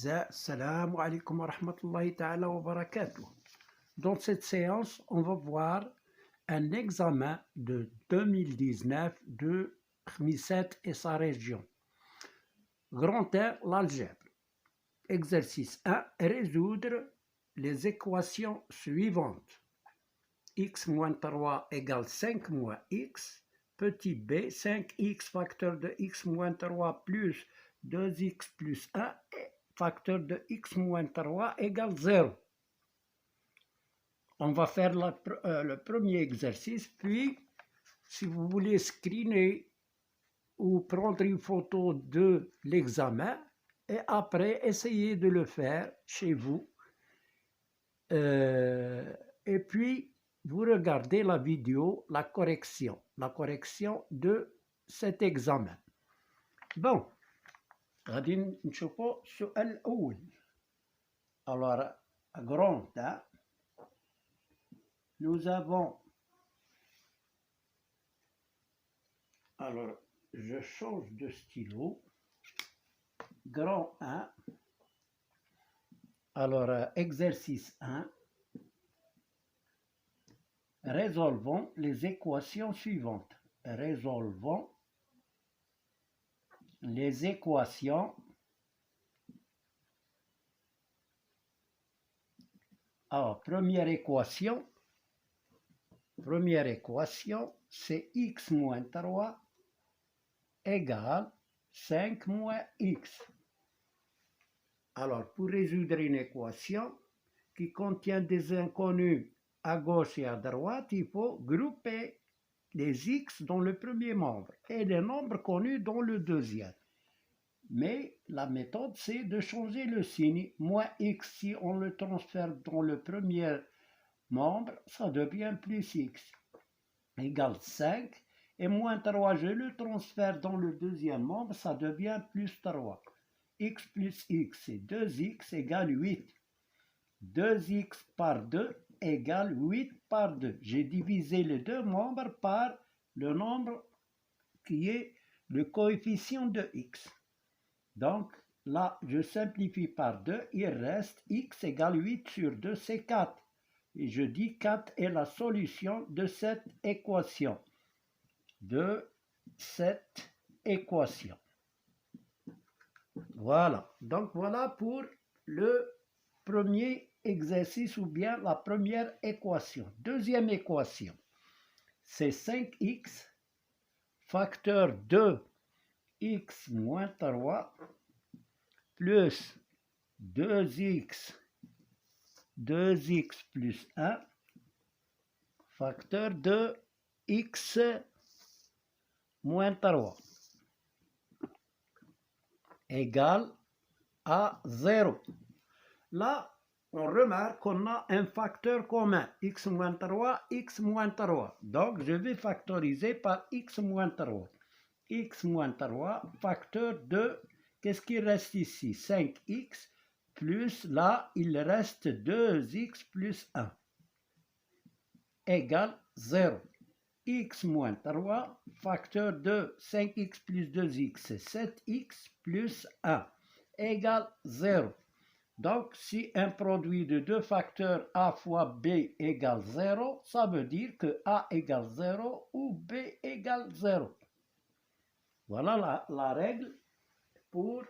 الأعزاء السلام عليكم ورحمة الله تعالى وبركاته. Dans cette séance, on va voir un examen de 2019 de Khmisset et sa région. Grand 1, l'algèbre. Exercice 1, résoudre les équations suivantes. X moins 3 égale 5 moins x. Petit b, 5x facteur de x moins 3 plus 2x plus 1 et facteur de x moins 3 égale 0. On va faire le premier exercice, puis si vous voulez screener ou prendre une photo de l'examen et après essayer de le faire chez vous. Et puis vous regardez la vidéo, la correction de cet examen. Bon, غادي نشوفوا السؤال الأول. Alors, à grand 1, nous avons, alors je change de stylo, grand 1, alors exercice 1, résolvons les équations suivantes. Résolvons les équations première équation, c'est x moins 3 égale 5 moins x. Alors, pour résoudre une équation qui contient des inconnus à gauche et à droite, il faut grouper les x dans le premier membre et les nombres connus dans le deuxième. Mais la méthode, c'est de changer le signe. Moins x, si on le transfère dans le premier membre, ça devient plus x, égale 5. Et moins 3, je le transfère dans le deuxième membre, ça devient plus 3. X plus x, c'est 2x égale 8. 2x par 2 égale 8 par 2. J'ai divisé les deux membres par le nombre qui est le coefficient de x. Donc là, je simplifie par 2, il reste x égale 8 sur 2, c'est 4. Et je dis 4 est la solution de cette équation. Voilà, donc voilà pour le premier exercice ou bien la première équation. Deuxième équation, c'est 5x facteur de x moins 3 plus 2x plus 1 facteur de x moins 3 égale à 0. Là, on remarque qu'on a un facteur commun, x moins 3, x moins 3. Donc, je vais factoriser par x moins 3. X moins 3, facteur de, qu'est-ce qui reste ici? 5x, plus là, il reste 2x plus 1, égale 0. X moins 3, facteur de 5x plus 2x, c'est 7x plus 1, égale 0. Donc, si un produit de deux facteurs a fois b égale 0, ça veut dire que a égale 0 ou b égale 0. Voilà la règle pour...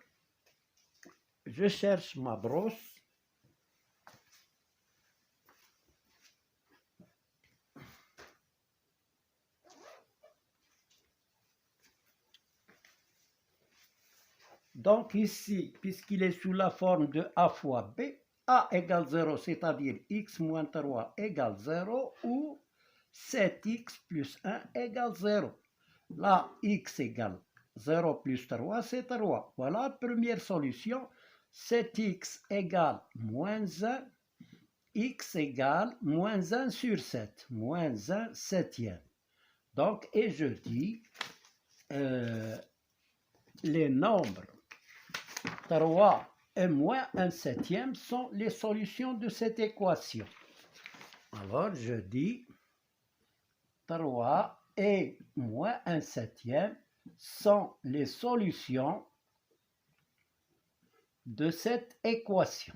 Je cherche ma brosse. Donc ici, puisqu'il est sous la forme de a fois b, a égale 0, c'est-à-dire x moins 3 égale 0 ou 7x plus 1 égale 0. Là, x égale 0 plus 3, c'est 3. Voilà la première solution. 7x égale moins 1, x égale moins 1 sur 7, moins 1 septième. Donc, et je dis, les nombres 3 et moins 1 septième sont les solutions de cette équation. Alors, je dis 3 et moins 1 septième sont les solutions de cette équation.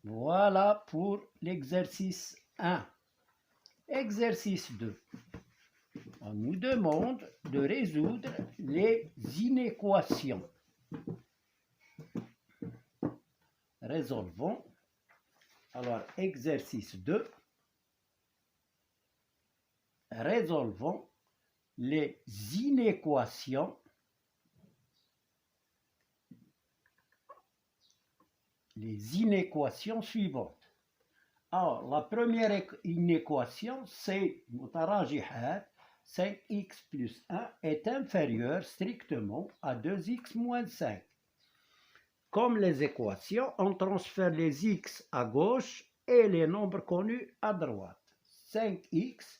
Voilà pour l'exercice 1. Exercice 2. On nous demande de résoudre les inéquations. Résolvons. Alors, exercice 2. Résolvons les inéquations suivantes. Alors, la première inéquation, c'est 5x plus 1 est inférieur strictement à 2x moins 5. Comme les équations, on transfère les x à gauche et les nombres connus à droite. 5x,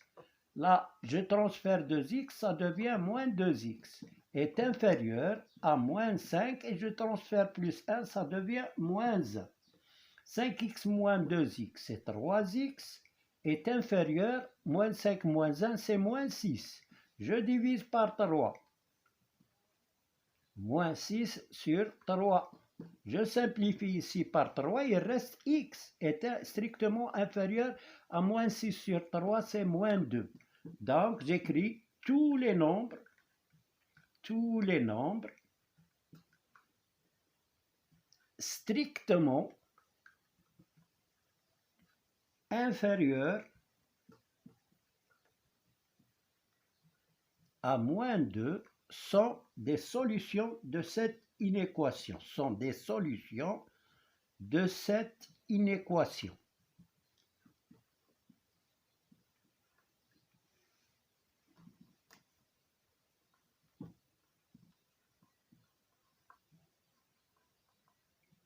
là, je transfère 2x, ça devient moins 2x, est inférieur à moins 5 et je transfère plus 1, ça devient moins 1. 5x moins 2x, c'est 3x, est inférieur, moins 5 moins 1, c'est moins 6. Je divise par 3. Moins 6 sur 3. Je simplifie ici par 3, il reste x, est strictement inférieur à moins 6 sur 3, c'est moins 2. Donc, j'écris tous les nombres strictement inférieurs à moins 2 sont des solutions de cette inéquation.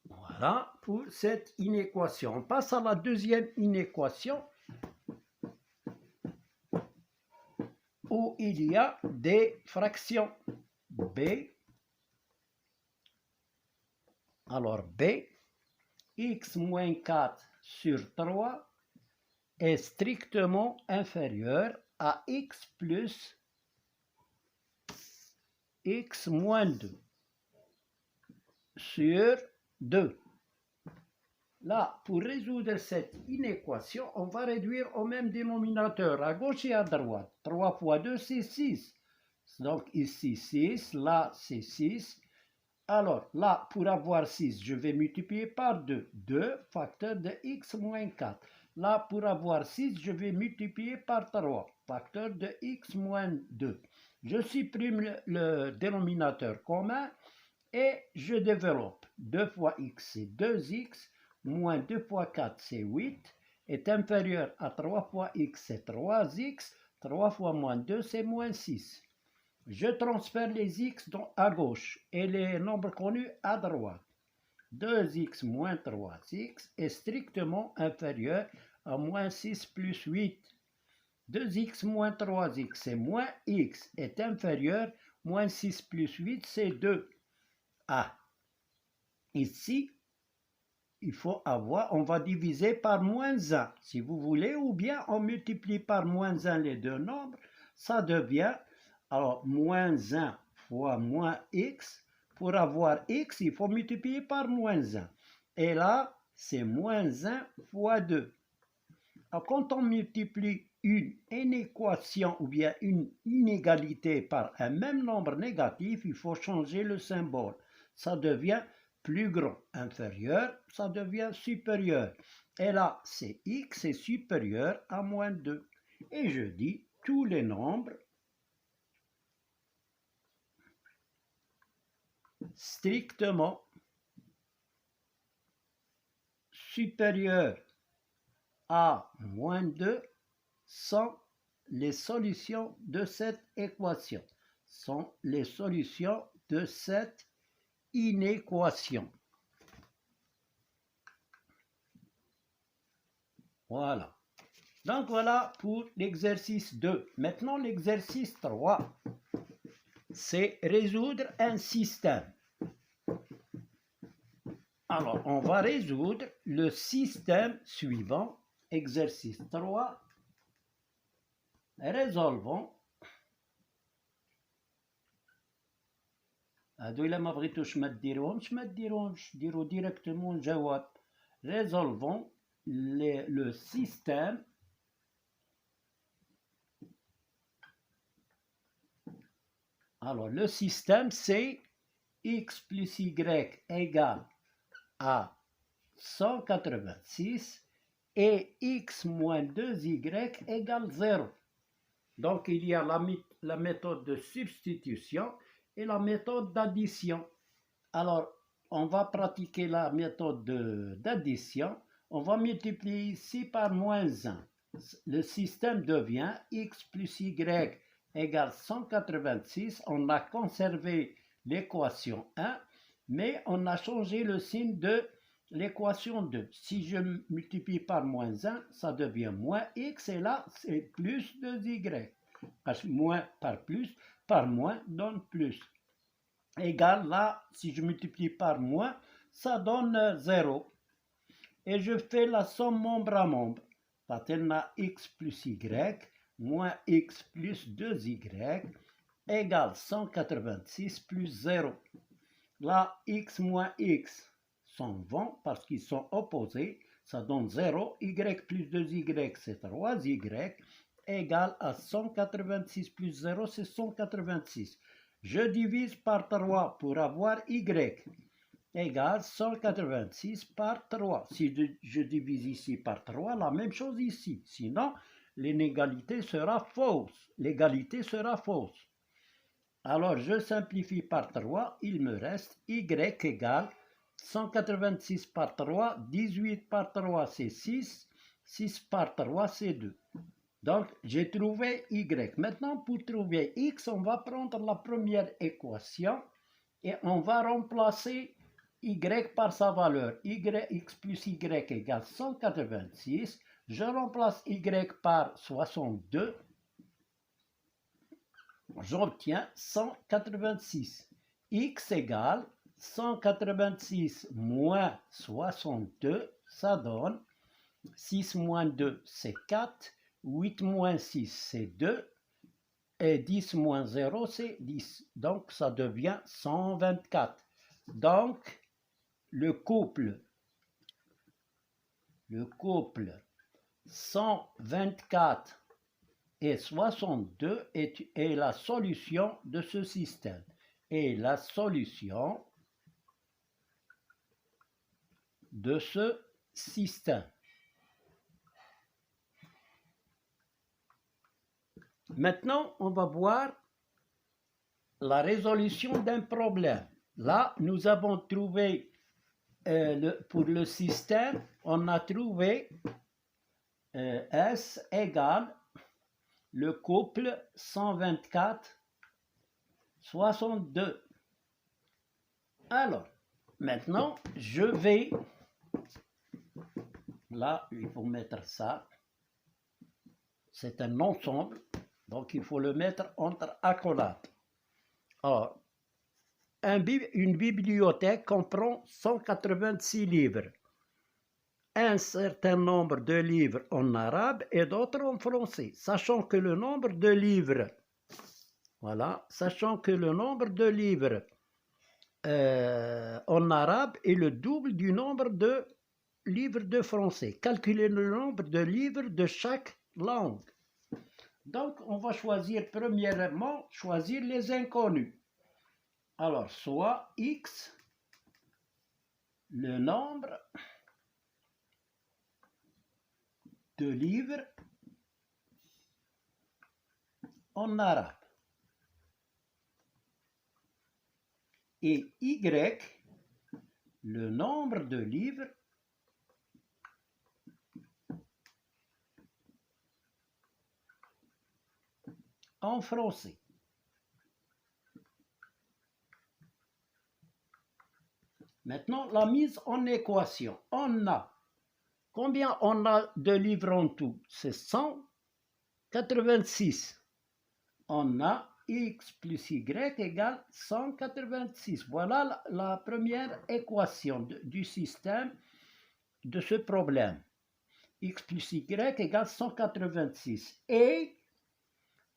Voilà pour cette inéquation. On passe à la deuxième inéquation où il y a des fractions. B. Alors B, x moins 4 sur 3 est strictement inférieur à x plus x moins 2 sur 2. Là, pour résoudre cette inéquation, on va réduire au même dénominateur, à gauche et à droite. 3 fois 2, c'est 6. Donc ici 6, là c'est 6. Alors là, pour avoir 6, je vais multiplier par 2. 2 facteur de x moins 4. Là, pour avoir 6, je vais multiplier par 3, facteur de x moins 2. Je supprime le dénominateur commun et je développe. 2 fois x, c'est 2x, moins 2 fois 4, c'est 8, est inférieur à 3 fois x, c'est 3x, 3 fois moins 2, c'est moins 6. Je transfère les x à gauche et les nombres connus à droite. 2x moins 3x est strictement inférieur à moins 6 plus 8. 2x moins 3x, c'est moins x, est inférieur, moins 6 plus 8, c'est 2. Ah, ici, il faut avoir, on va diviser par moins 1, si vous voulez, ou bien on multiplie par moins 1 les deux nombres, ça devient, alors, moins 1 fois moins x, pour avoir x, il faut multiplier par moins 1. Et là, c'est moins 1 fois 2. Alors, quand on multiplie une inéquation ou bien une inégalité par un même nombre négatif, il faut changer le symbole. Ça devient plus grand, inférieur, ça devient supérieur. Et là, c'est x est supérieur à moins 2. Et je dis tous les nombres strictement supérieurs à moins 2 sont les solutions de cette équation, sont les solutions de cette inéquation. Voilà. Donc voilà pour l'exercice 2. Maintenant l'exercice 3, c'est résoudre un système. Alors on va résoudre le système suivant. Exercice 3. Résolvons هذولا ما بغيتوش ما ديروهمش ديروا ديريكتومون الجواب. résolvons le système alors le système c'est x plus y égale à 186 et x moins 2y égale 0. Donc il y a la méthode de substitution et la méthode d'addition. Alors on va pratiquer la méthode d'addition. On va multiplier ici par moins 1. Le système devient x plus y égale 186. On a conservé l'équation 1, mais on a changé le signe de l'équation 2. Si je multiplie par moins 1, ça devient moins x, et là, c'est plus 2y. Parce que moins par moins donne plus. Égal, là, si je multiplie par moins, ça donne 0. Et je fais la somme membre à membre. On a x plus y moins x plus 2y égale 186 plus 0. Là, x moins x s'en vont parce qu'ils sont opposés. Ça donne 0. Y plus 2y, c'est 3y égale à 186 plus 0, c'est 186. Je divise par 3 pour avoir y égale 186 par 3. Si je divise ici par 3, la même chose ici. Sinon, l'inégalité sera fausse. L'égalité sera fausse. Alors, je simplifie par 3. Il me reste y égale 186 par 3. 18 par 3, c'est 6. 6 par 3, c'est 2. Donc, j'ai trouvé y. Maintenant, pour trouver x, on va prendre la première équation et on va remplacer y par sa valeur. X plus y égale 186. Je remplace y par 62. J'obtiens 186. X égale 186 moins 62. Ça donne 6 moins 2, c'est 4. 8 moins 6, c'est 2. Et 10 moins 0, c'est 10. Donc, ça devient 124. Donc, le couple 124 et 62 est la solution de ce système. Et la solution de ce système. Maintenant, on va voir la résolution d'un problème. Là, nous avons trouvé, pour le système, on a trouvé S égale le couple 124, 62. Alors, maintenant, je vais, là, il faut mettre ça. C'est un ensemble. Donc, il faut le mettre entre accolades. Alors, une bibliothèque comprend 186 livres. Un certain nombre de livres en arabe et d'autres en français. Sachant que le nombre de livres, sachant que le nombre de livres en arabe est le double du nombre de livres de français. Calculez le nombre de livres de chaque langue. Donc, on va choisir premièrement, les inconnus. Alors, soit x, le nombre de livres en arabe. Et y, le nombre de livres en français. Maintenant, la mise en équation. Combien on a de livres en tout? C'est 186. On a x plus y égale 186. Voilà la première équation du système de ce problème. X plus y égale 186. Et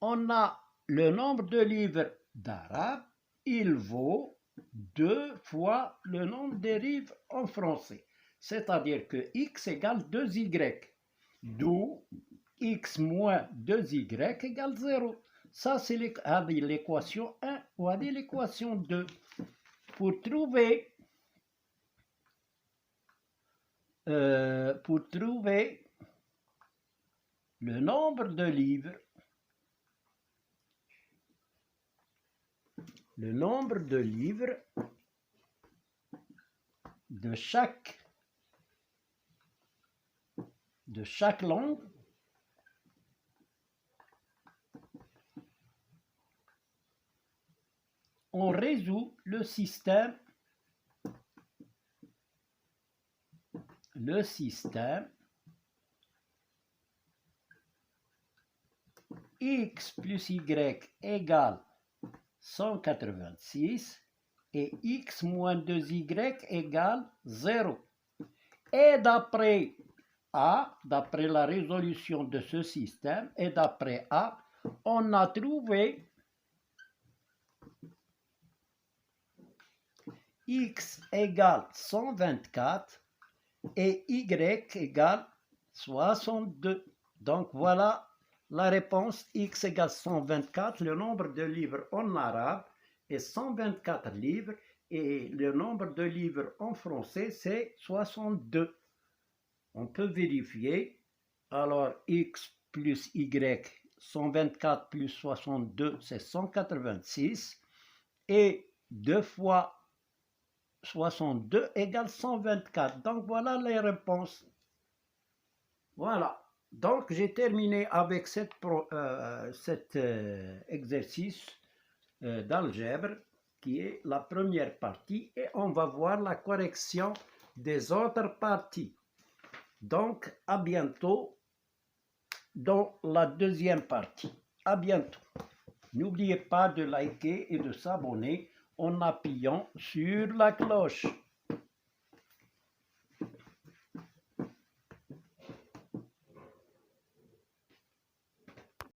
on a le nombre de livres d'arabe, il vaut 2 fois le nombre de livres en français. C'est-à-dire que x égale 2y. D'où x moins 2y égale 0. Ça, c'est l'équation 1 ou l'équation 2. Pour trouver le nombre de livres, de chaque langue, on résout le système x plus y égale 186 et x moins 2y égale 0. Et d'après la résolution de ce système, et d'après A, on a trouvé x égale 124 et y égale 62. Donc voilà la réponse. X égale 124, le nombre de livres en arabe est 124 livres et le nombre de livres en français c'est 62. On peut vérifier. Alors x plus y, 124 plus 62 c'est 186 et 2 fois 62 égale 124. Donc voilà les réponses. Voilà. Donc j'ai terminé avec cet exercice d'algèbre qui est la première partie et on va voir la correction des autres parties. Donc à bientôt dans la deuxième partie. À bientôt. N'oubliez pas de liker et de s'abonner en appuyant sur la cloche.